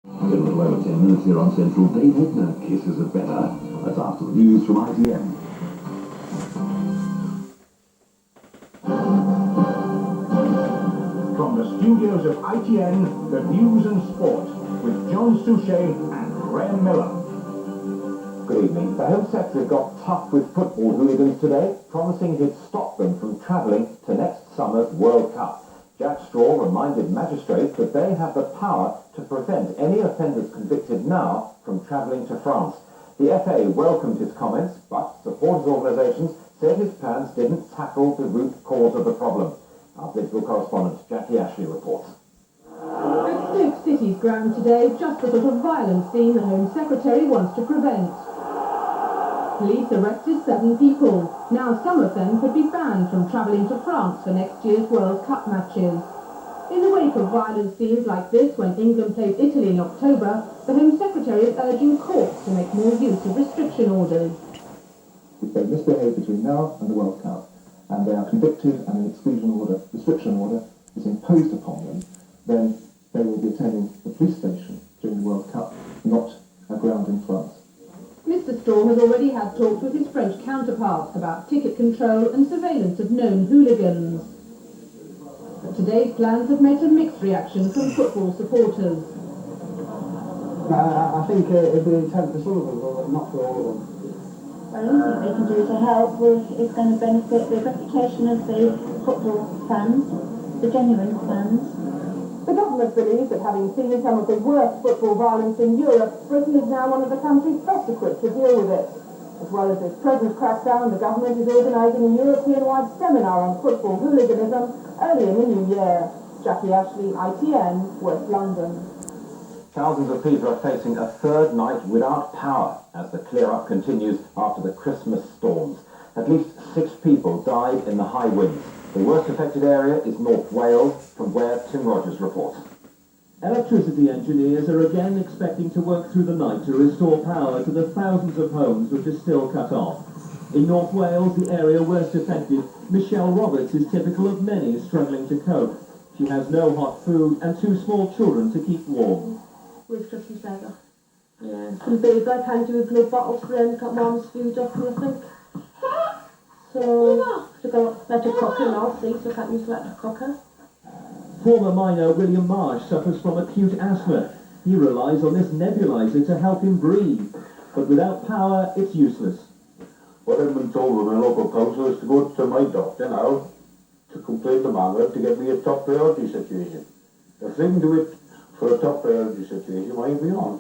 In a little over 10 minutes here on Central, Dave Hickner, Kisses Are Better. That's after the news from ITN. From the studios of ITN, the news and sport, with John Suchet and Graham Miller. Good evening. The Home Secretary got tough with football hooligans today, promising he'd stop them from travelling to next summer's World Cup. Jack Straw reminded magistrates that they have the power to prevent any offenders convicted now from travelling to France. The FA welcomed his comments, but supporters organisations said his plans didn't tackle the root cause of the problem. Our political correspondent Jackie Ashley reports. At Stoke City's ground today, just the sort of violent scene the Home Secretary wants to prevent. Police arrested 7 people. Now some of them could be banned from travelling to France for next year's World Cup matches. In the wake of violent scenes like this when England played Italy in October, the Home Secretary is urging courts to make more use of restriction orders. If they misbehave between now and the World Cup, and they are convicted and an restriction order is imposed upon them, then they will be attending the police station during the World Cup, not a ground in France. Mr. Straw has already had talks with his French counterparts about ticket control and surveillance of known hooligans. But today's plans have met a mixed reaction from football supporters. I think it'd be intent for some of them, but not for all of them. Well, anything they can do to help is going to benefit the reputation of the football fans, the genuine fans. The government believes that having seen some of the worst football violence in Europe, Britain is now one of the countries best equipped to deal with it. As well as its present crackdown, the government is organising a European-wide seminar on football hooliganism early in the new year. Jackie Ashley, ITN, West London. Thousands of people are facing a third night without power as the clear-up continues after the Christmas storms. At least 6 people died in the high winds. The worst affected area is North Wales, from where Tim Rogers reports. Electricity engineers are again expecting to work through the night to restore power to the thousands of homes which are still cut off. In North Wales, the area worst affected, Michelle Roberts is typical of many struggling to cope. She has no hot food and 2 small children to keep warm. With Christmas egg. Yeah, some baby I can do with blood bottles for him, got mum's food up and I think. So, I got electric cooker now, see, so I can't use electric cooker. Former miner William Marsh suffers from acute asthma. He relies on this nebulizer to help him breathe, but without power, it's useless. What I've been told by my local council is to go to my doctor now to complain to Margaret to get me a top priority situation. If they can do it for a top priority situation, why ain't we on?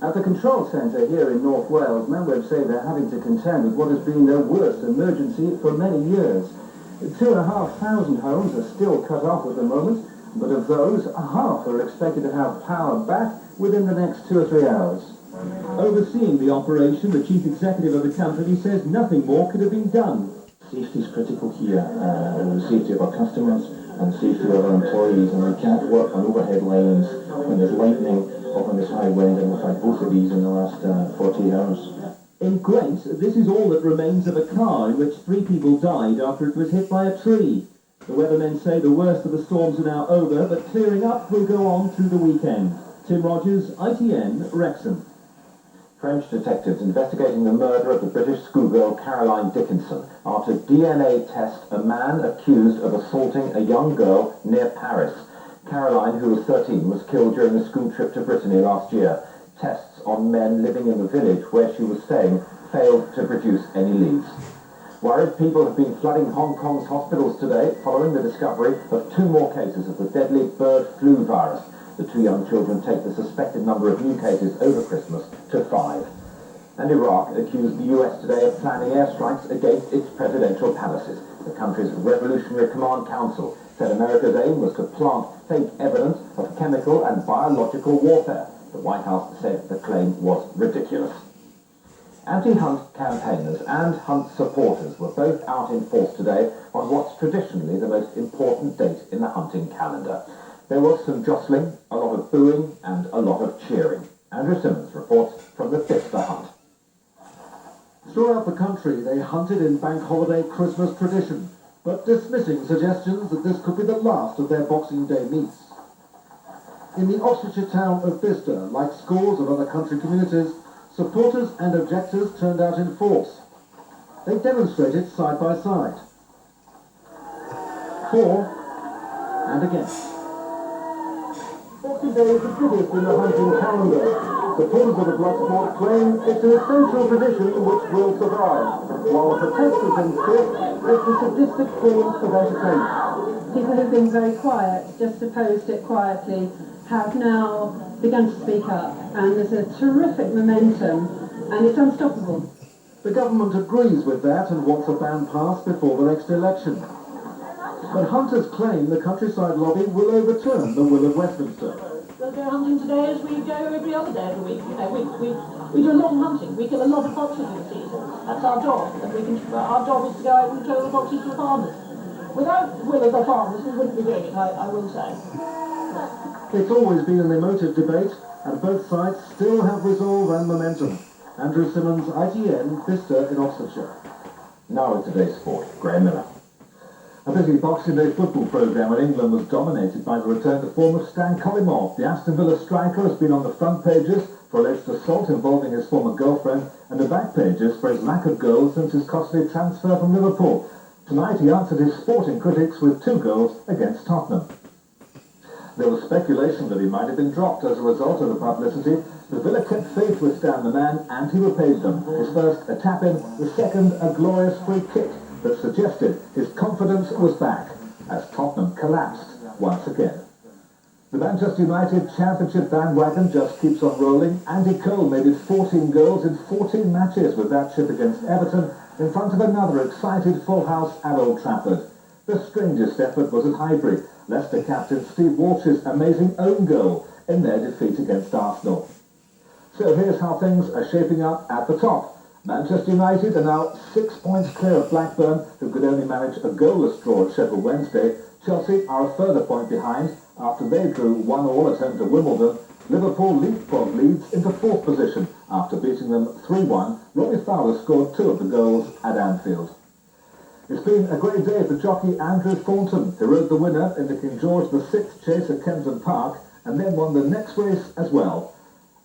At the control centre here in North Wales, members say they're having to contend with what has been their worst emergency for many years. 2,500 homes are still cut off at the moment, but of those, half are expected to have power back within the next 2 or 3 hours. Overseeing the operation, the chief executive of the company says nothing more could have been done. Safety is critical here, the safety of our customers and safety of our employees, and we can't work on overhead lines when there's lightning or when there's high wind, and we've had both of these in the last 48 hours. In Gwent, this is all that remains of a car in which 3 people died after it was hit by a tree. The weathermen say the worst of the storms are now over, but clearing up will go on through the weekend. Tim Rogers, ITN, Wrexham. French detectives investigating the murder of the British schoolgirl Caroline Dickinson are to DNA test a man accused of assaulting a young girl near Paris. Caroline, who was 13, was killed during a school trip to Brittany last year. Tests on men living in the village where she was staying failed to produce any leads. Worried people have been flooding Hong Kong's hospitals today following the discovery of 2 more cases of the deadly bird flu virus. The 2 young children take the suspected number of new cases over Christmas to 5. And Iraq accused the US today of planning airstrikes against its presidential palaces. The country's Revolutionary Command Council said America's aim was to plant fake evidence of chemical and biological warfare. The White House said the claim was ridiculous. Anti-hunt campaigners and hunt supporters were both out in force today on what's traditionally the most important date in the hunting calendar. There was some jostling, a lot of booing and a lot of cheering. Andrew Simmons reports from the Bicester Hunt. Throughout the country, they hunted in bank holiday Christmas tradition, but dismissing suggestions that this could be the last of their Boxing Day meets. In the Oxfordshire town of Bicester, like scores of other country communities, supporters and objectors turned out in force. They demonstrated side by side. For and against. Boxing Day is the biggest in the hunting calendar. Supporters of the blood sport claim it's an essential tradition which will survive, while protesters insist it's a sadistic form of entertainment. People who've been very quiet, just opposed it quietly, have now begun to speak up, and there's a terrific momentum, and it's unstoppable. The government agrees with that and wants a ban passed before the next election. But hunters claim the countryside lobby will overturn the will of Westminster. We'll go hunting today as we go every other day of the week. You know, we do a lot of hunting. We kill a lot of foxes in the season. That's our job. And our job is to go out and kill the foxes for farmers. Without the will of the farmers, we wouldn't be doing it, I will say. It's always been an emotive debate, and both sides still have resolve and momentum. Andrew Simmons, ITN, Bicester in Oxfordshire. Now with today's sport, Graham Miller. A busy Boxing Day football programme in England was dominated by the return to form of Stan Collymore. The Aston Villa striker has been on the front pages for alleged assault involving his former girlfriend, and the back pages for his lack of goals since his costly transfer from Liverpool. Tonight he answered his sporting critics with 2 goals against Tottenham. There was speculation that he might have been dropped as a result of the publicity. The Villa kept faith with Stan the man, and he repaid them. His first a tap-in, the second a glorious free kick that suggested his confidence was back as Tottenham collapsed once again. The Manchester United Championship bandwagon just keeps on rolling. Andy Cole made it 14 goals in 14 matches with that chip against Everton in front of another excited full house at Old Trafford. The strangest effort was at Highbury, Leicester captain Steve Walsh's amazing own goal in their defeat against Arsenal. So here's how things are shaping up at the top. Manchester United are now 6 points clear of Blackburn, who could only manage a goalless draw at Sheffield Wednesday. Chelsea are a further point behind after they drew 1-1 at home to Wimbledon. Liverpool leapfrog Leeds into 4th position after beating them 3-1. Robbie Fowler scored 2 of the goals at Anfield. It's been a great day for jockey Andrew Thornton, who rode the winner in the King George VI chase at Kempton Park and then won the next race as well.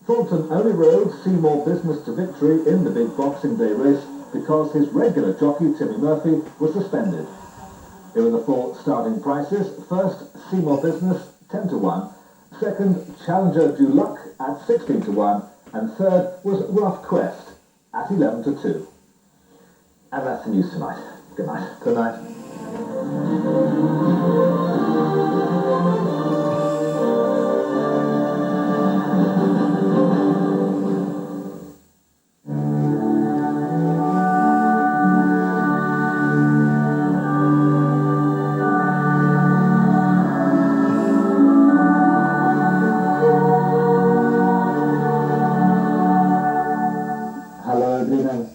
Thornton only rode Seymour Business to victory in the big Boxing Day race because his regular jockey Timmy Murphy was suspended. Here are the full starting prices. First, Seymour Business 10-1. Second, Challenger Du Luck at 16-1. And third was Rough Quest at 11-2. And that's the news tonight. Good night. Good night.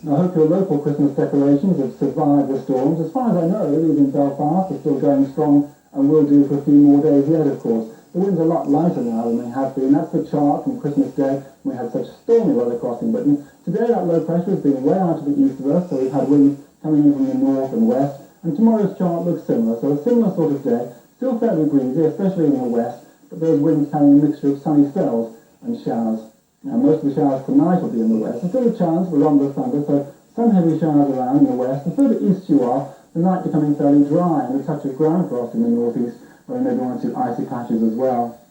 I hope your local Christmas decorations have survived the storms. As far as I know, these in Belfast are still going strong and will do for a few more days yet, of course. The winds are a lot lighter now than they have been. That's the chart from Christmas Day when we had such stormy weather crossing Britain. Today that low pressure has been way out to the east of us, so we've had winds coming in from the north and west. And tomorrow's chart looks similar, so a similar sort of day. Still fairly breezy, especially in the west, but those winds carrying a mixture of sunny spells and showers. Now, most of the showers tonight will be in the west. There's still a chance for rumble thunder, so some heavy showers around in the west. The further east you are, the night becoming fairly dry and a touch of ground frost in the northeast, where there may be 1 or 2 icy patches as well.